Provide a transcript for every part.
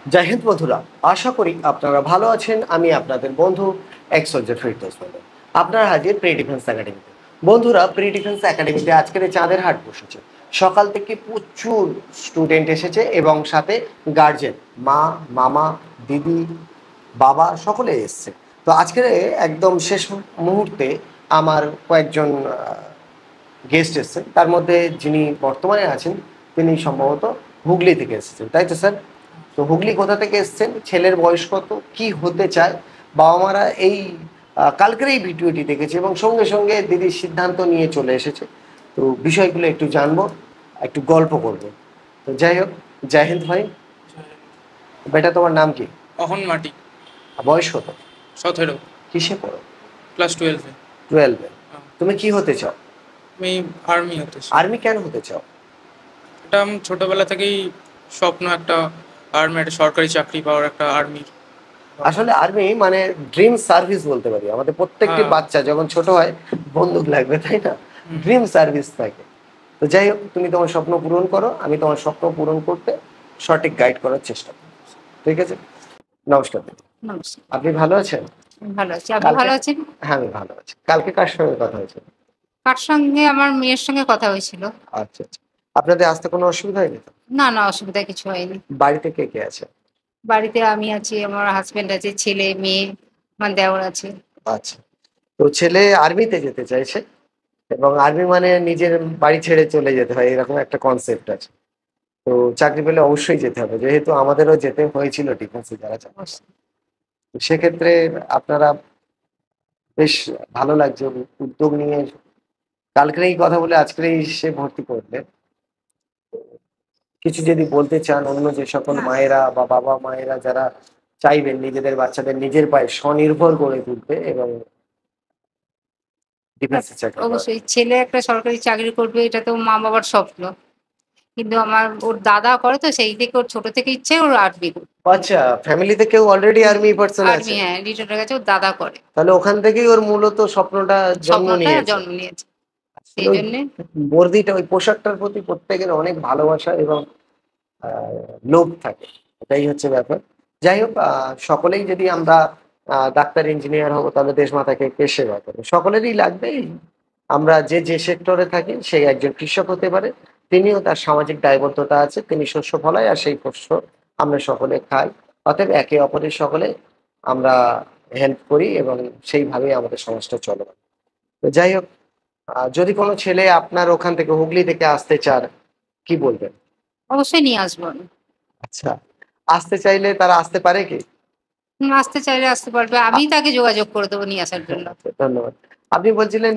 জয় হিন্দ বন্ধুরা, আশা করি আপনারা ভালো আছেন। আমি আপনাদের বন্ধু এক্স-সোলজার ফেরদৌস মণ্ডল। আপনারা হাজির প্রি ডিফেন্স একাডেমিতে। বন্ধুরা, প্রি ডিফেন্স একাডেমিতে আজকের এই চাঁদের হাট বসেছে। সকাল থেকে প্রচুর স্টুডেন্ট এসেছে এবং সাথে গার্জেন, মা, মামা, দিদি, বাবা সকলে এসছে। তো আজকের একদম শেষ মুহূর্তে আমার কয়েকজন গেস্ট এসেছেন। তার মধ্যে যিনি বর্তমানে আছেন তিনি সম্ভবত হুগলি থেকে এসেছেন, তাই তো স্যার? তো হুগলি কোথা থেকে এসেছেন, ছেলের বয়স কত, কি হতে চায়, বাবা মারা এই কালকের এই ভিডিওটি দেখেছে এবং সঙ্গে সঙ্গে দিদির সিদ্ধান্ত নিয়ে চলে এসেছে। তো বিষয়গুলো একটু জানবো, একটু গল্প করবো। তো যাই হোক, জয় হিন্দ ভাই। বেটা, তোমার নাম কি? অহন মাটি। বয়স কত? 17। কিসে পড়ো? ক্লাস 12-এ। 12-এ। তুমি কি হতে চাও? আমি আর্মি হতে চাই। আর্মি কেন হতে চাও? এটা আমি ছোটবেলা থেকেই স্বপ্ন, একটা আর্মি, একটা সরকারি চাকরি পাওয়ার, একটা আর্মির। আসলে আর্মি মানে ড্রিম সার্ভিস বলতে পারি। আমাদের প্রত্যেকটি হ্যাঁ। বাচ্চা যখন ছোট হয় বন্দুক লাগবে, তাই না? হুম। ড্রিম সার্ভিস থাকে। তো যাই হোক, তুমি তোমার স্বপ্ন পূরণ করো, আমি তোমার স্বপ্ন পূরণ করতে সঠিক গাইড করার চেষ্টা করব। ঠিক আছে? নমস্কার। নমস্কার। আপনি ভালো আছেন? আমি ভালো আছি। আপনি কালকে ভালো আছেন? হ্যাঁ, আমি ভালো আছি। কালকে কার সঙ্গে কথা হয়েছিল? কার সঙ্গে? আমার মেয়ের সঙ্গে কথা হয়েছিল। আচ্ছা আচ্ছা। আপনাদের আসতে কোনো অসুবিধা হয়নি তো? না, না, অসুবিধা কিছু হয়নি। বাড়িতে কে কে আছে? বাড়িতে আমি আছি, আমার হাসব্যান্ড আছে, ছেলে, মেয়ে, আমার দেওর আছে। আচ্ছা। তো ছেলে আর্মিতে যেতে চাইছে এবং আর্মি মানে নিজের বাড়ি ছেড়ে চলে যেতে হয়, এরকম একটা কনসেপ্ট আছে। তো চাকরি পেলে অবশ্যই যেতে হবে, যেহেতু আমাদেরও যেতে হয়েছিল ডিফেন্সে যারা চাকরি করে। তো সেক্ষেত্রে আপনারা বেশ ভালো লাগছে উদ্যোগ নিয়ে কালকের এই কথা বলে আজকের এই সে ভর্তি করলে। কিছু যদি বলতে চান অন্য যে সকল মায়েরা বা বাবা মায়েরা যারা চাইবেন নিজেদের বাচ্চাদের নিজের পায়ে স্বনির্ভর করে তুলতে এবং ডিফেন্সে চাকরি করা। অবশ্যই ছেলে একটা সরকারি চাকরি করবে, এটা তো মা বাবার স্বপ্ন। কিন্তু ওর দাদা করে, তো সেই থেকে ওর ছোট থেকে ইচ্ছে ওর আর্মি করবে। আচ্ছা, ফ্যামিলিতে কেউ অলরেডি আর্মি পার্সন আছে? আর্মি, হ্যাঁ, রিটায়ার্ড হয়ে গেছে, ওর দাদা করে। তাহলে ওখান থেকেই ওর মূলত স্বপ্নটা জন্ম স্বপ্নটা নিয়েছে। জন্ম নিয়েছে, সেই আসলে ওই জন্যে। বর্দিটা, ওই পোশাকটার প্রতি প্রত্যেকের অনেক ভালোবাসা এবং লোভ থাকে। এটাই হচ্ছে ব্যাপার। যাই হোক, সকলেই যদি আমরা ডাক্তার ইঞ্জিনিয়ার হবো তাহলে দেশ মাতাকে কে সেবা করবে? সকলেরই লাগবে। আমরা যে যে সেক্টরে থাকি সেই একজন কৃষক হতে পারে, তিনিও তার সামাজিক দায়বদ্ধতা আছে, তিনি শস্য ফলায় আর সেই শস্য আমরা সকলে খাই। অতএব একে অপরের সকলে আমরা হেল্প করি এবং সেইভাবেই আমাদের সমাজটা চলে। তো যাই হোক, যদি কোনো ছেলে আপনার ওখান থেকে হুগলি থেকে আসতে চান, কি বলবেন? অবশ্যই নিয়ে আসবো আমি। আচ্ছা, আসতে চাইলে তারা আসতে পারে কি? আসতে চাইলে আসতে পারবে, আমি তাকে যোগাযোগ করে দেবো নিয়ে আসার জন্য। আচ্ছা, ধন্যবাদ। আপনি বলছিলেন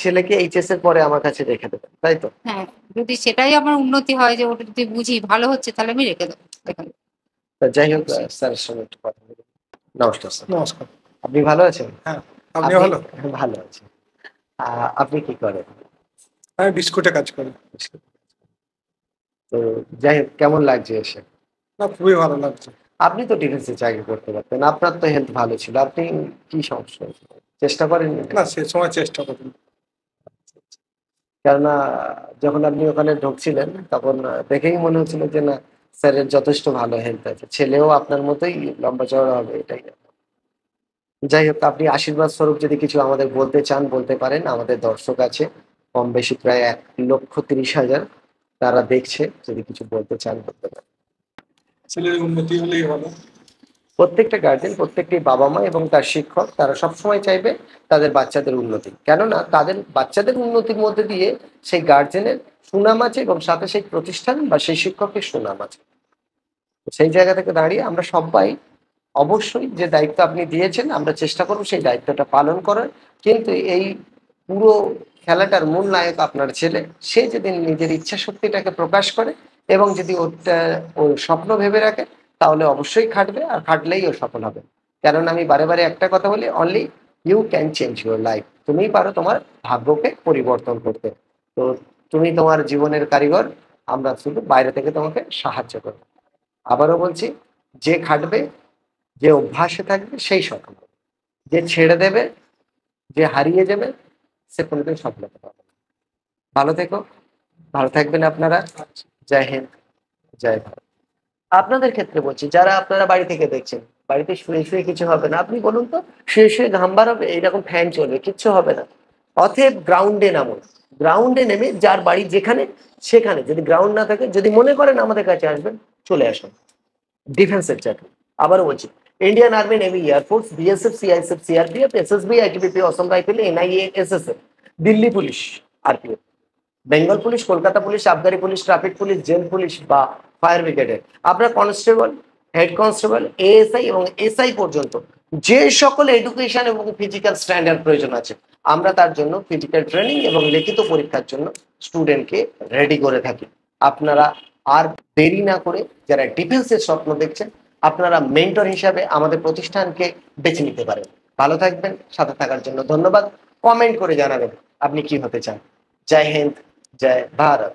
ছেলেকে এইচএস এর পরে আমার কাছে রেখে দেবেন, তাই তো? হ্যাঁ, যদি সেটাই আমার উন্নতি হয়, যে ওটা যদি বুঝি ভালো হচ্ছে, তাহলে আমি রেখে দেবো এখানে। তা যাই হোক, স্যারের সঙ্গে একটু কথা বলি। নমস্কার স্যার। নমস্কার। আপনি ভালো আছেন? হ্যাঁ, আপনিও ভালো? হ্যাঁ, ভালো আছি। আপনি কি করেন? আমি বিস্কুটে কাজ করি। তো যাই হোক, কেমন লাগছে এসে? না, খুবই ভালো লাগছে। আপনি তো ডিফেন্সে চাকরি করতে পারতেন, আপনার তো হেলথ ভালো ছিল, আপনি কি সমস্যা হয়েছিল? চেষ্টা করেননি? না, সে সময় চেষ্টা করি। কেননা যখন আপনি ওখানে ঢুকছিলেন তখন দেখেই মনে হচ্ছিল যে না, স্যারের যথেষ্ট ভালো হেলথ আছে, ছেলেও আপনার মতোই লম্বা চওড়া হবে, এটাই। যাই হোক, আপনি আশীর্বাদ স্বরূপ যদি কিছু আমাদের বলতে চান বলতে পারেন। আমাদের দর্শক আছে কম বেশি প্রায় 1,30,000, তারা দেখছে, যদি কিছু বলতে চান বলতে পারেন। ছেলের উন্নতি হলেই ভালো। প্রত্যেকটা গার্জেন, প্রত্যেকটি বাবা মা এবং তার শিক্ষক তারা সবসময় চাইবে তাদের বাচ্চাদের উন্নতি। কেননা তাদের বাচ্চাদের উন্নতির মধ্যে দিয়ে সেই গার্জেনের সুনাম আছে এবং সাথে সেই প্রতিষ্ঠান বা সেই শিক্ষকের সুনাম আছে। সেই জায়গা থেকে দাঁড়িয়ে আমরা সবাই অবশ্যই যে দায়িত্ব আপনি দিয়েছেন আমরা চেষ্টা করব সেই দায়িত্বটা পালন করার। কিন্তু এই পুরো খেলাটার মূল নায়ক আপনার ছেলে। সে যদি নিজের ইচ্ছা শক্তিটাকে প্রকাশ করে এবং যদি ওর স্বপ্ন ভেবে রাখে, তাহলে অবশ্যই খাটবে, আর খাটলেই ও সফল হবে। কারণ আমি বারে বারে একটা কথা বলি, only you can change your life. তুমিই পারো তোমার ভাগ্যকে পরিবর্তন করতে। তো তুমি তোমার জীবনের কারিগর, আমরা শুধু বাইরে থেকে তোমাকে সাহায্য করবো। আবারও বলছি, যে খাটবে, যে অভ্যাসে থাকবে সেই সফল হবে। যে ছেড়ে দেবে, যে হারিয়ে যাবে, সে কোনোদিন সফলতা পাবে না। ভালো থেকো, ভালো থাকবেন আপনারা। জয় হিন্দ, জয় ভারত। আপনাদের ক্ষেত্রে বলছি, যারা আপনারা বাড়ি থেকে দেখছেন, বাড়িতে শুয়ে শুয়ে কিছু হবে না। আপনি বলুন তো, শুয়ে শুয়ে ঘাম বার হবে, এইরকম ফ্যান চলবে, কিচ্ছু হবে না। অতএব গ্রাউন্ডে নামুন। গ্রাউন্ডে নেমে যার বাড়ি যেখানে সেখানে, যদি গ্রাউন্ড না থাকে, যদি মনে করেন আমাদের কাছে আসবেন, চলে আসুন। ডিফেন্সের চাকরি, আবারও বলছি, Indian army, navy, air force, BSF, CISF, CRPF, SSB, ITBP, Assam rifle, NIA, SSF, Delhi police, RPF, Bengal police, Kolkata police, আবগারি police, traffic police, jail police বা ফায়ার ব্রিগেডের আপনার কনস্টেবল, হেড কনস্টেবল, এএসআই এবং এসআই পর্যন্ত যে সকল এডুকেশন এবং ফিজিক্যাল স্ট্যান্ডার্ড প্রয়োজন আছে, আমরা তার জন্য ফিজিক্যাল ট্রেনিং এবং লিখিত পরীক্ষার জন্য স্টুডেন্টকে রেডি করে থাকি। আপনারা আর দেরি না করে, যারা ডিফেন্সের স্বপ্ন দেখছেন, আপনারা মেন্টর হিসাবে আমাদের প্রতিষ্ঠানকে বেছে নিতে পারেন। ভালো থাকবেন, সাথে থাকার জন্য ধন্যবাদ। কমেন্ট করে জানাবেন আপনি কি হতে চান। জয় হিন্দ, জয় ভারত।